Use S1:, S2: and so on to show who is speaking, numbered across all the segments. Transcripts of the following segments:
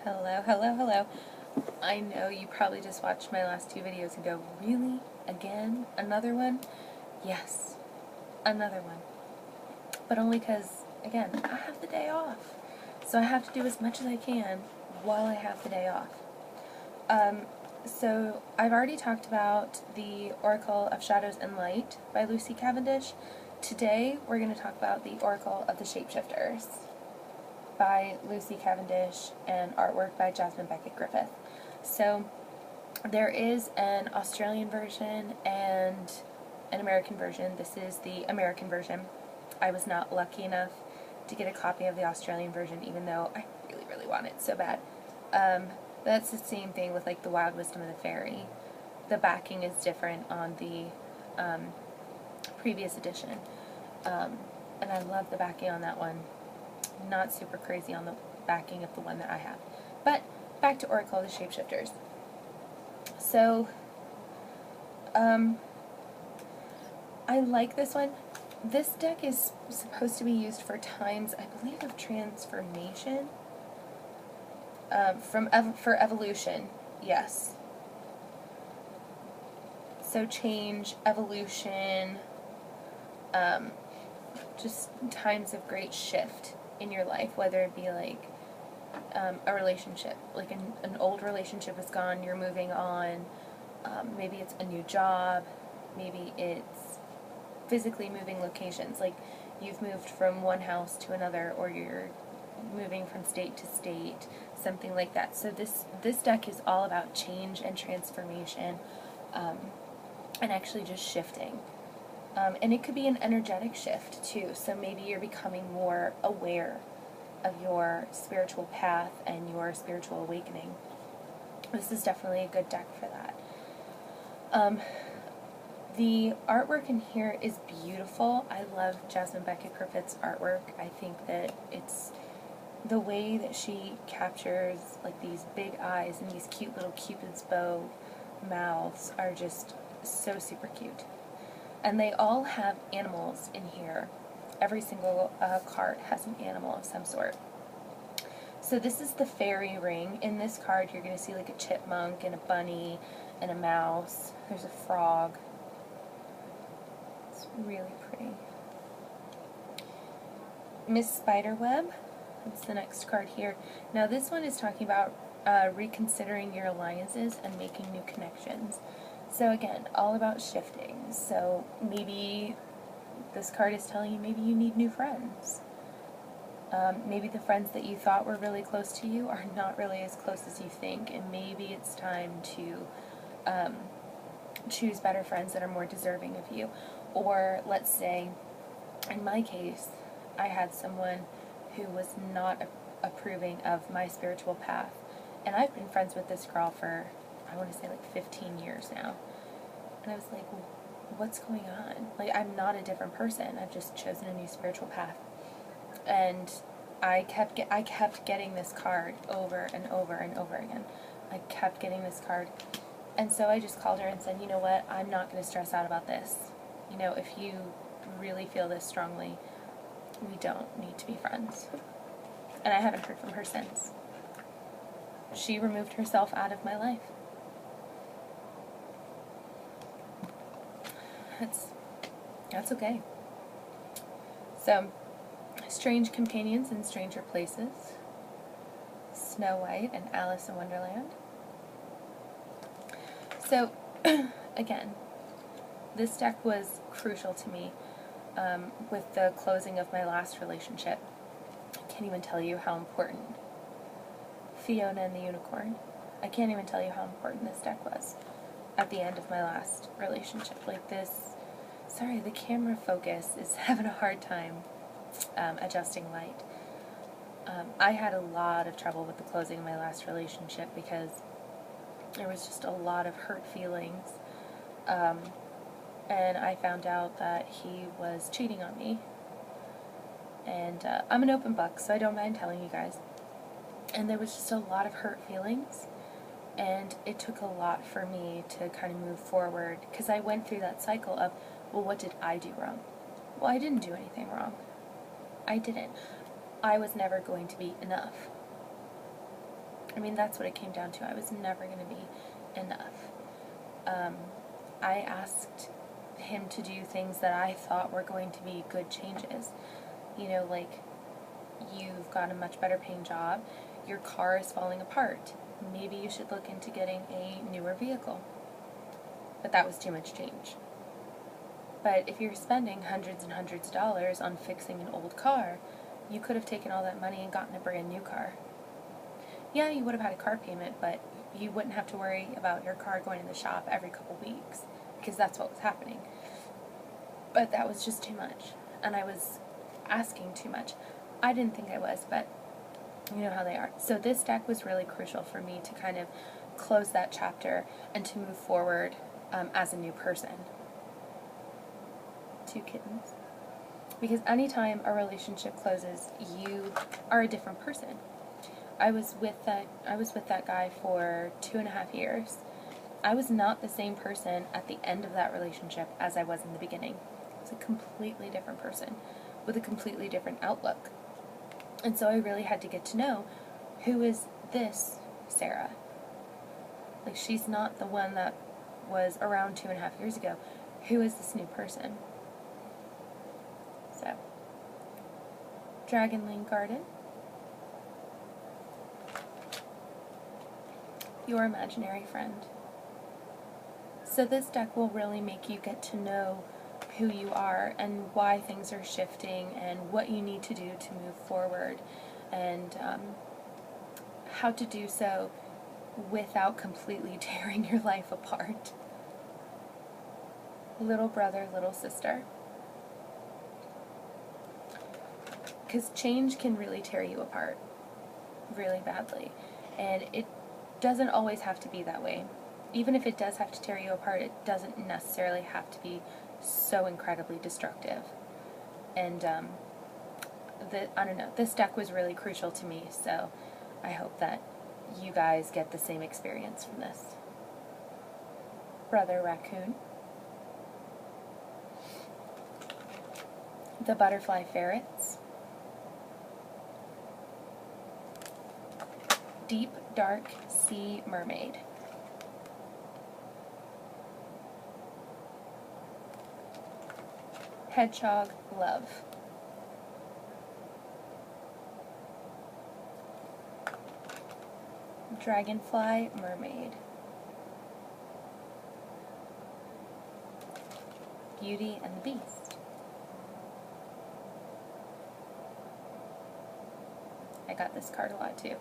S1: Hello, hello, hello. I know you probably just watched my last two videos and go, really? Again? Another one? Yes, another one. But only because, again, I have the day off. So I have to do as much as I can while I have the day off. So I've already talked about the Oracle of Shadows and Light by Lucy Cavendish. Today we're going to talk about the Oracle of the Shapeshifters by Lucy Cavendish and artwork by Jasmine Beckett Griffith. So there is an Australian version and an American version. This is the American version. I was not lucky enough to get a copy of the Australian version, even though I really, really want it so bad. That's the same thing with like the Wild Wisdom of the Fairy. The backing is different on the previous edition. And I love the backing on that one. Not super crazy on the backing of the one that I have. But back to Oracle of the Shapeshifters. So, I like this one. This deck is supposed to be used for times, I believe, of transformation. For evolution, yes. So change, evolution, just times of great shift in your life, whether it be like a relationship, like an old relationship is gone, you're moving on, maybe it's a new job, maybe it's physically moving locations, like you've moved from one house to another, or you're moving from state to state, something like that. So this deck is all about change and transformation, and actually just shifting. And it could be an energetic shift too, so maybe you're becoming more aware of your spiritual path and your spiritual awakening. This is definitely a good deck for that. The artwork in here is beautiful. I love Jasmine Beckett Griffith's artwork. I think that it's the way that she captures like these big eyes and these cute little Cupid's bow mouths are just so super cute. And they all have animals in here. Every single card has an animal of some sort. So this is the fairy ring. In this card you're going to see like a chipmunk and a bunny and a mouse. There's a frog. It's really pretty. Miss Spiderweb. That's the next card here. Now this one is talking about reconsidering your alliances and making new connections. So again, all about shifting. So maybe this card is telling you maybe you need new friends. Maybe the friends that you thought were really close to you are not really as close as you think, and maybe it's time to choose better friends that are more deserving of you. Or let's say, in my case, I had someone who was not approving of my spiritual path, and I've been friends with this girl for, I want to say like 15 years now. And I was like, what's going on? Like, I'm not a different person. I've just chosen a new spiritual path. And I kept getting this card over and over and over again. I kept getting this card. And so I just called her and said, you know what? I'm not going to stress out about this. You know, if you really feel this strongly, we don't need to be friends. And I haven't heard from her since. She removed herself out of my life. That's okay. So, Strange Companions in Stranger Places, Snow White and Alice in Wonderland. So, again, this deck was crucial to me with the closing of my last relationship. I can't even tell you how important Fiona and the Unicorn. I can't even tell you how important this deck was at the end of my last relationship. Like this, sorry, the camera focus is having a hard time adjusting light. I had a lot of trouble with the closing of my last relationship because there was just a lot of hurt feelings, and I found out that he was cheating on me, and I'm an open book, so I don't mind telling you guys, and there was just a lot of hurt feelings, and it took a lot for me to kind of move forward, because I went through that cycle of, well, what did I do wrong? Well, I didn't do anything wrong. I didn't. I was never going to be enough. I mean, that's what it came down to. I was never going to be enough. I asked him to do things that I thought were going to be good changes. You know, like, you've got a much better paying job, your car is falling apart. Maybe you should look into getting a newer vehicle. But that was too much change. But if you're spending hundreds and hundreds of dollars on fixing an old car, you could have taken all that money and gotten a brand new car. Yeah, you would have had a car payment, but you wouldn't have to worry about your car going in the shop every couple weeks, because that's what was happening. But that was just too much, and I was asking too much. I didn't think I was, but you know how they are. So this deck was really crucial for me to kind of close that chapter and to move forward as a new person. 2 kittens. Because anytime a relationship closes, you are a different person. I was with that guy for 2.5 years. I was not the same person at the end of that relationship as I was in the beginning. I was a completely different person with a completely different outlook. And so I really had to get to know, who is this Sarah? Like, she's not the one that was around 2.5 years ago. Who is this new person? So, Dragon Lane Garden. Your imaginary friend. So this deck will really make you get to know who you are and why things are shifting and what you need to do to move forward, and how to do so without completely tearing your life apart. Little brother, little sister. Because change can really tear you apart really badly, and it doesn't always have to be that way. Even if it does have to tear you apart, it doesn't necessarily have to be so incredibly destructive. And I don't know, this deck was really crucial to me, so I hope that you guys get the same experience from this. Brother Raccoon. The Butterfly Ferrets. Deep Dark Sea Mermaid. Hedgehog Love. Dragonfly Mermaid. Beauty and the Beast. I got this card a lot too,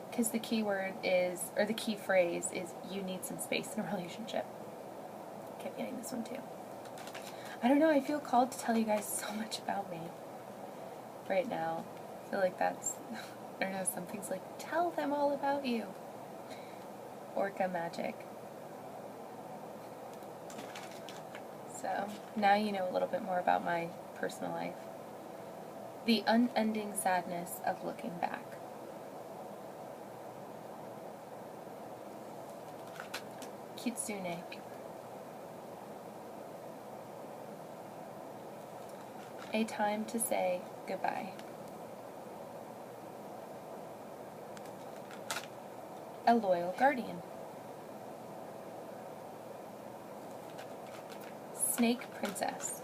S1: because the key word is, or the key phrase is, you need some space in a relationship. Kept getting this one too. I don't know, I feel called to tell you guys so much about me right now. I feel like that's, I don't know, something's like, tell them all about you. Orca magic. So, now you know a little bit more about my personal life. The unending sadness of looking back. Kitsune. A time to say goodbye. A loyal guardian. Snake Princess.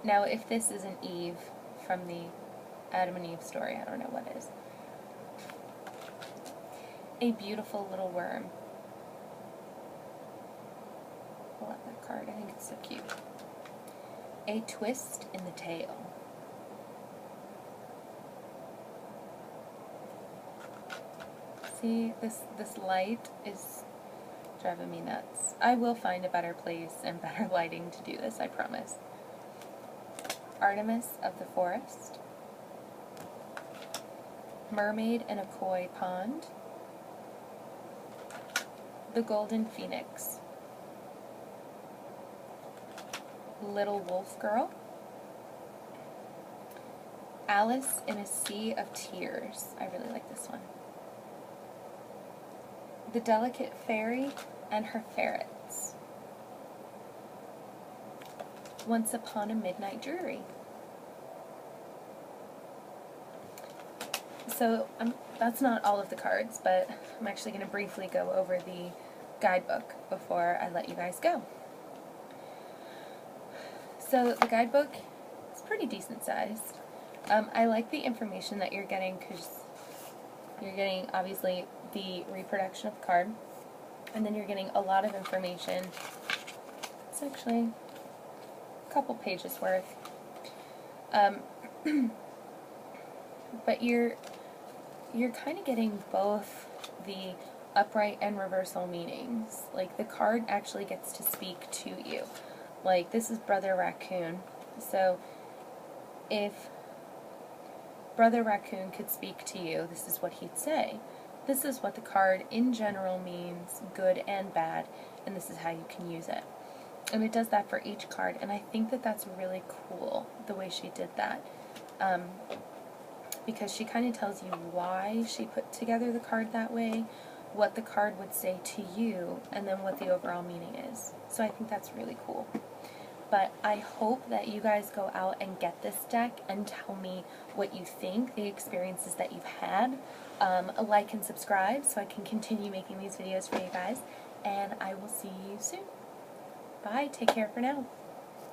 S1: Now, if this isn't Eve from the Adam and Eve story, I don't know what is. A beautiful little worm. I love that card. I think it's so cute. A twist in the tail. See, this light is driving me nuts. I will find a better place and better lighting to do this, I promise. Artemis of the Forest. Mermaid in a koi pond. The Golden Phoenix. Little Wolf Girl. Alice in a Sea of Tears. I really like this one. The Delicate Fairy and Her Ferrets. Once Upon a Midnight Dreary. So I'm that's not all of the cards, but I'm actually going to briefly go over the guidebook before I let you guys go. So the guidebook is pretty decent sized. I like the information that you're getting because you're getting, obviously, the reproduction of the card, and then you're getting a lot of information. It's actually a couple pages worth. But you're kind of getting both the upright and reversal meanings. Like, the card actually gets to speak to you. Like, this is Brother Raccoon. So, if Brother Raccoon could speak to you, this is what he'd say. This is what the card in general means, good and bad, and this is how you can use it. And it does that for each card, and I think that that's really cool, the way she did that. Because she kind of tells you why she put together the card that way, what the card would say to you, and then what the overall meaning is. So I think that's really cool. But I hope that you guys go out and get this deck and tell me what you think, the experiences that you've had. Like and subscribe so I can continue making these videos for you guys. And I will see you soon. Bye. Take care for now.